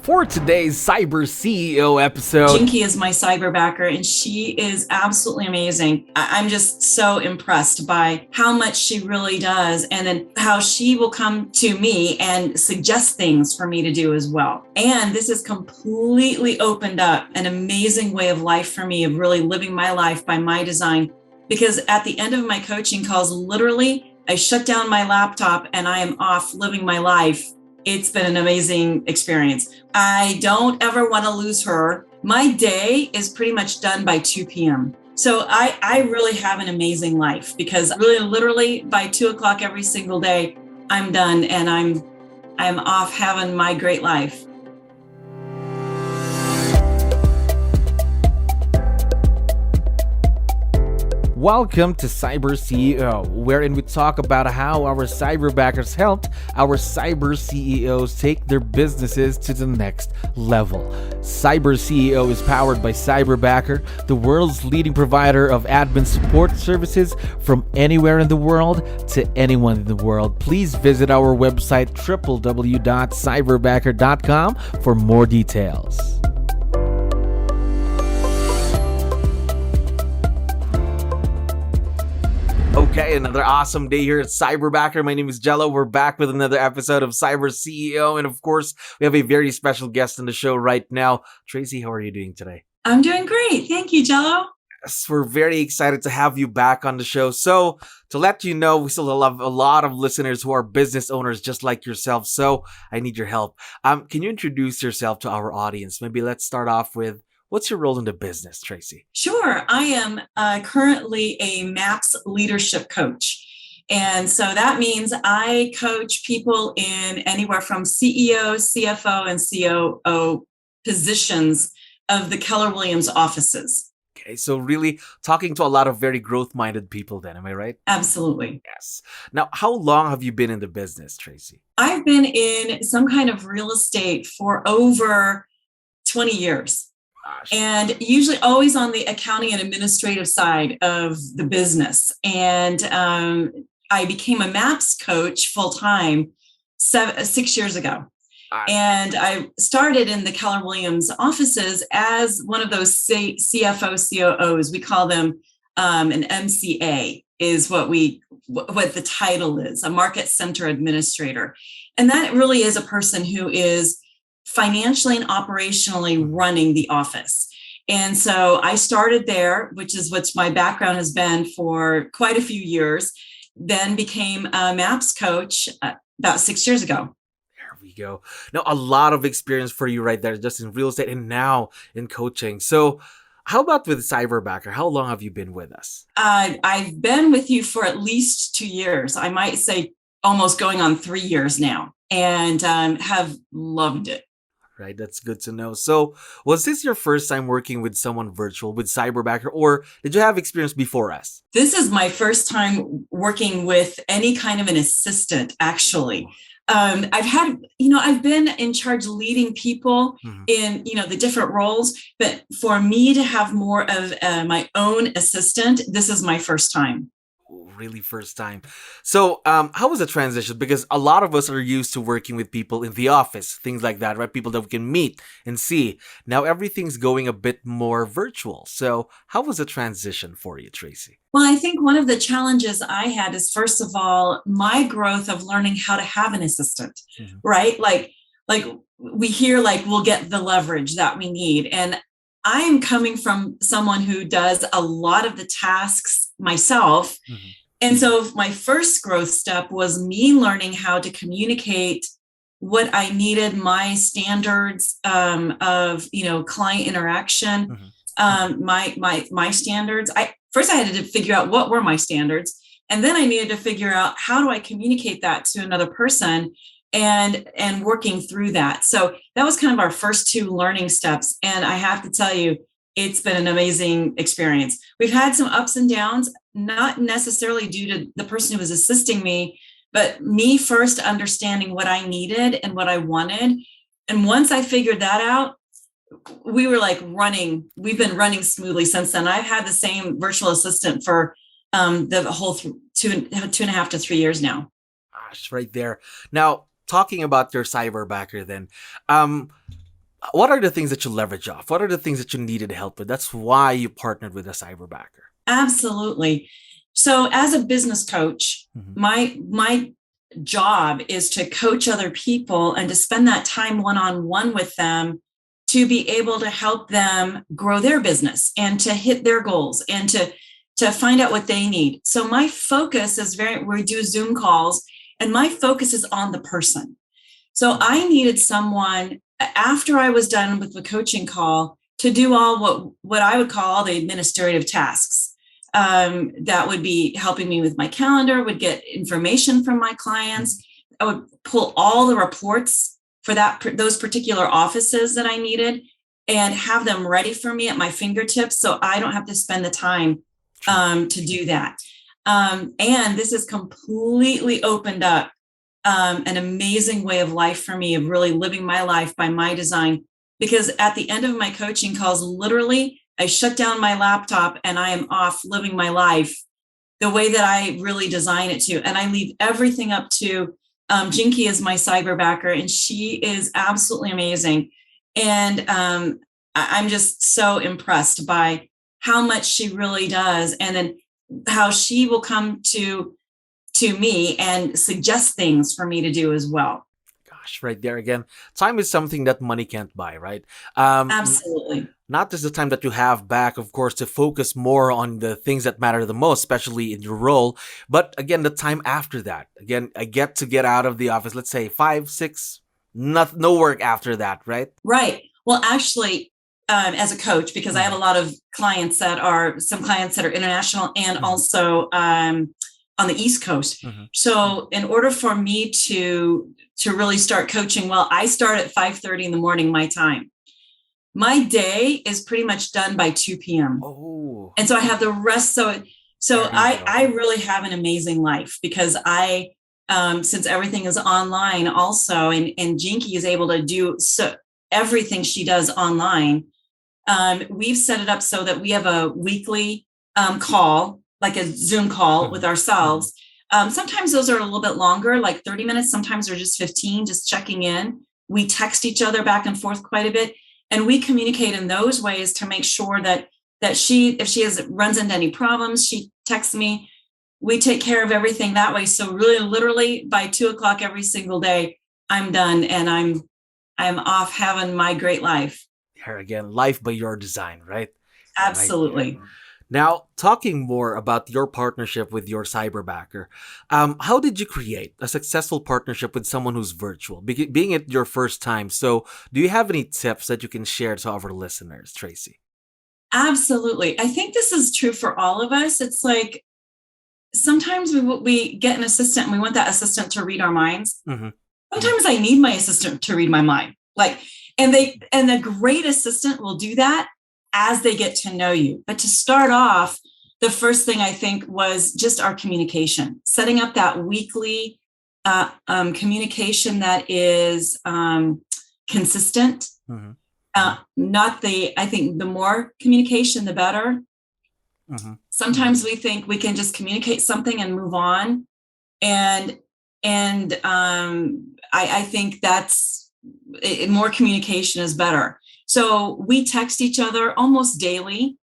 For today's Cyber CEO episode, 𝗙𝗲cie is my Cyberbacker, and she is absolutely amazing. I'm just so impressed by how much she really does, and then how she will come to me and suggest things for me to do as well. And this has completely opened up an amazing way of life for me, of really living my life by my design. Because at the end of my coaching calls, literally, I shut down my laptop and I am off living my life. It's been an amazing experience. I don't ever want to lose her. My day is pretty much done by 2 p.m. So I really have an amazing life, because really literally by 2 o'clock every single day, I'm done and I'm off having my great life. welcome to Cyber CEO, wherein we talk about how our cyberbackers helped our cyber CEOs take their businesses to the next level. Cyber CEO is powered by Cyberbacker, the world's leading provider of admin support services from anywhere in the world to anyone in the world. Please visit our website www.cyberbacker.com for more details. Okay, another awesome day here at Cyberbacker. My name is Jello. We're back with another episode of Cyber CEO. And of course, we have a very special guest on the show right now. Traci, how are you doing today? I'm doing great. Thank you, Jello. Yes, we're very excited to have you back on the show. So to let you know, we still have a lot of listeners who are business owners just like yourself. So I need your help. Can you introduce yourself to our audience? Maybe let's start off with, what's your role in the business, Traci? Sure. I am currently a M.A.P.S leadership coach. And so that means I coach people in anywhere from CEO, CFO, and COO positions of the Keller Williams offices. Okay, so really talking to a lot of very growth-minded people then, am I right? Absolutely. Yes. Now, how long have you been in the business, Traci? I've been in some kind of real estate for over 20 years. Gosh. And usually always on the accounting and administrative side of the business. And I became a M.A.P.S coach full-time 6 years ago. And I started in the Keller Williams offices as one of those CFO, COOs. We call them an MCA is what the title is, a market center administrator. And that really is a person who is financially and operationally running the office. And so I started there, which is what my background has been for quite a few years, then became a M.A.P.S coach about 6 years ago. There we go. Now, a lot of experience for you right there, just in real estate and now in coaching. So how about with Cyberbacker? How long have you been with us? I've been with you for at least 2 years. I might say almost going on 3 years now, and have loved it. Right, that's good to know. So was this your first time working with someone virtual with Cyberbacker, or did you have experience before us? This is my first time working with any kind of an assistant, actually. I've been in charge leading people in, the different roles, but for me to have more of my own assistant, this is my first time. Really first time. So how was the transition? Because a lot of us are used to working with people in the office, things like that, right? People that we can meet and see. Now everything's going a bit more virtual. So how was the transition for you, Traci? Well, I think one of the challenges I had is, first of all, my growth of learning how to have an assistant, right? Like we hear, we'll get the leverage that we need. And I am coming from someone who does a lot of the tasks myself. And so my first growth step was me learning how to communicate what I needed, my standards of, client interaction, my standards. First I had to figure out what were my standards. And then I needed to figure out, how do I communicate that to another person, and working through that. So that was kind of our first two learning steps. And I have to tell you, it's been an amazing experience. We've had some ups and downs, not necessarily due to the person who was assisting me, but me first understanding what I needed and what I wanted. And once I figured that out, we were running. We've been running smoothly since then. I've had the same virtual assistant for the whole 2.5 to 3 years now. Gosh, right there. Now, talking about your Cyberbacker then, What are the things that you leverage off? What are the things that you needed help with? That's why you partnered with a cyberbacker. Absolutely. So as a business coach, my job is to coach other people and to spend that time one-on-one with them to be able to help them grow their business and to hit their goals and to find out what they need. So my focus is we do Zoom calls, and my focus is on the person. So I needed someone after I was done with the coaching call to do all what I would call all the administrative tasks. That would be helping me with my calendar, would get information from my clients. I would pull all the reports for those particular offices that I needed and have them ready for me at my fingertips, so I don't have to spend the time to do that. And this has completely opened up an amazing way of life for me, of really living my life by my design. Because at the end of my coaching calls, literally, I shut down my laptop and I am off living my life the way that I really design it to. And I leave everything up to 𝗙𝗀𝗃 is my cyberbacker, and she is absolutely amazing. And I'm just so impressed by how much she really does, and then how she will come to me and suggest things for me to do as well. Gosh, right there again. Time is something that money can't buy, right? Absolutely. Not just the time that you have back, of course, to focus more on the things that matter the most, especially in your role. But again, the time after that. Again, I get out of the office, let's say 5, 6, no work after that, right? Right. Well, actually, as a coach, because I have a lot of clients that are international and also on the East Coast. So in order for me to really start coaching, well, I start at 5:30 in the morning, my time. My day is pretty much done by 2 p.m. Oh. And so I have the rest. So I really have an amazing life, because since everything is online also, and 𝗙𝗃𝗃 is able to do everything she does online. We've set it up so that we have a weekly call, like a Zoom call with ourselves. Sometimes those are a little bit longer, like 30 minutes. Sometimes they're just 15, just checking in. We text each other back and forth quite a bit. And we communicate in those ways to make sure that if she runs into any problems, she texts me. We take care of everything that way. So really, literally by 2:00 every single day, I'm done, and I'm off having my great life. Here again, life by your design, right? Absolutely. Right. Now, talking more about your partnership with your cyberbacker, how did you create a successful partnership with someone who's virtual, being it your first time? So do you have any tips that you can share to our listeners, Traci? Absolutely. I think this is true for all of us. It's like sometimes we get an assistant and we want that assistant to read our minds. Sometimes I need my assistant to read my mind. And the great assistant will do that as they get to know you. But to start off, the first thing I think was just our communication, setting up that weekly communication that is consistent. I think the more communication, the better. Sometimes we think we can just communicate something and move on. And I think that's more communication is better. So we text each other almost daily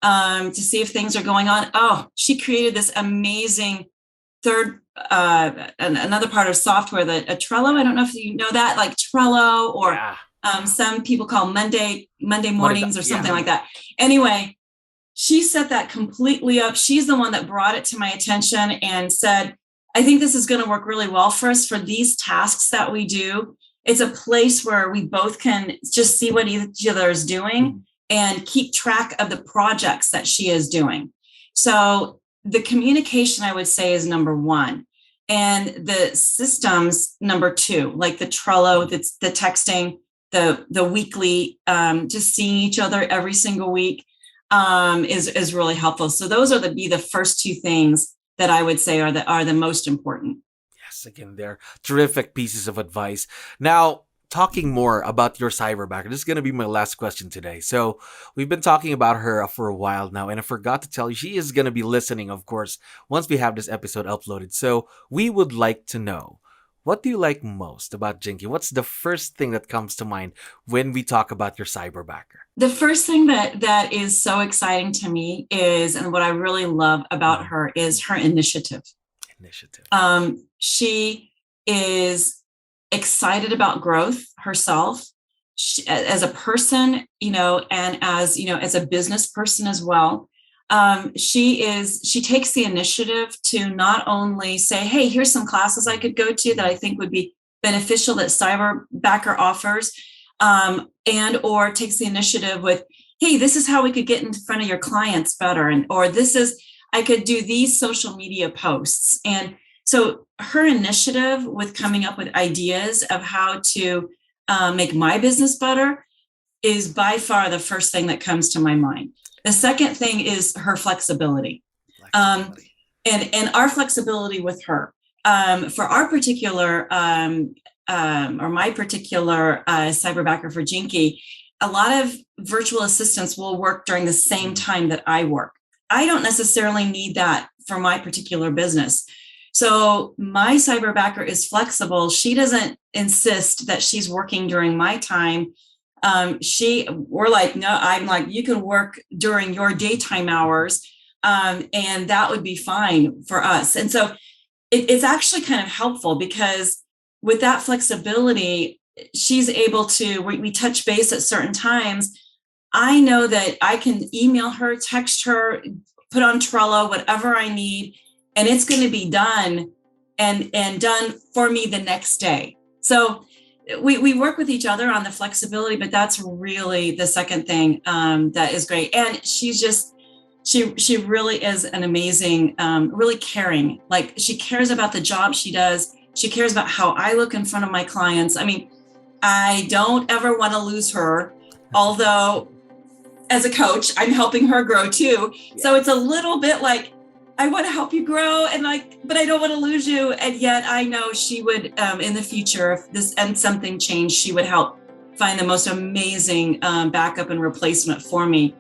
to see if things are going on. Oh, she created this amazing another part of software, a Trello. I don't know if you know that, like Trello, or some people call Monday mornings or something like that. Anyway, she set that completely up. She's the one that brought it to my attention and said, I think this is going to work really well for us for these tasks that we do. It's a place where we both can just see what each other is doing and keep track of the projects that she is doing. So the communication, I would say, is number one. And the systems, number two, like the Trello, the texting, the weekly, just seeing each other every single week is really helpful. So those are the first two things that I would say are the most important. Yes, again, they're terrific pieces of advice. Now, talking more about your cyberbacker, this is going to be my last question today. So we've been talking about her for a while now, and I forgot to tell you, she is going to be listening, of course, once we have this episode uploaded. So we would like to know, what do you like most about 𝗙𝗀𝗋? What's the first thing that comes to mind when we talk about your Cyberbacker? The first thing that is so exciting to me is, and what I really love about her is her initiative. She is excited about growth herself. As a person, and as a business person as well. She takes the initiative to not only say, hey, here's some classes I could go to that I think would be beneficial that Cyberbacker offers, and or takes the initiative with, hey, this is how we could get in front of your clients better, or I could do these social media posts. And so her initiative with coming up with ideas of how to make my business better is by far the first thing that comes to my mind. The second thing is her flexibility. And our flexibility with her. For our particular, or my particular Cyberbacker for 𝗙𝗀𝗋, a lot of virtual assistants will work during the same time that I work. I don't necessarily need that for my particular business. So my Cyberbacker is flexible. She doesn't insist that she's working during my time. We're like, no, I'm like, you can work during your daytime hours. And that would be fine for us. And so it's actually kind of helpful because with that flexibility, she's able to, we touch base at certain times. I know that I can email her, text her, put on Trello, whatever I need, and it's going to be done and done for me the next day. So we work with each other on the flexibility, but that's really the second thing that is great. And she's just, she really is an amazing, really caring. Like, she cares about the job she does. She cares about how I look in front of my clients. I mean, I don't ever want to lose her, although as a coach, I'm helping her grow too. Yeah. So it's a little bit like, I want to help you grow, but I don't want to lose you. And yet I know she would, in the future, if this and something changed, she would help find the most amazing backup and replacement for me,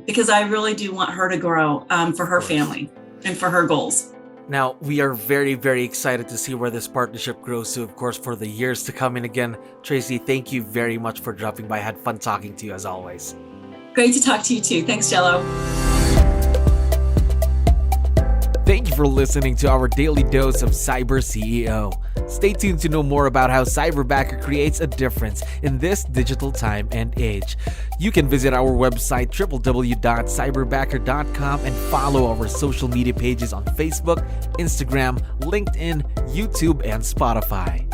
because I really do want her to grow for her family and for her goals. Now, we are very, very excited to see where this partnership grows to, of course, for the years to come. And again, Traci, thank you very much for dropping by. I had fun talking to you as always. Great to talk to you too. Thanks, Jello. Thank you for listening to our daily dose of CyberCEO. Stay tuned to know more about how Cyberbacker creates a difference in this digital time and age. You can visit our website www.cyberbacker.com and follow our social media pages on Facebook, Instagram, LinkedIn, YouTube, and Spotify.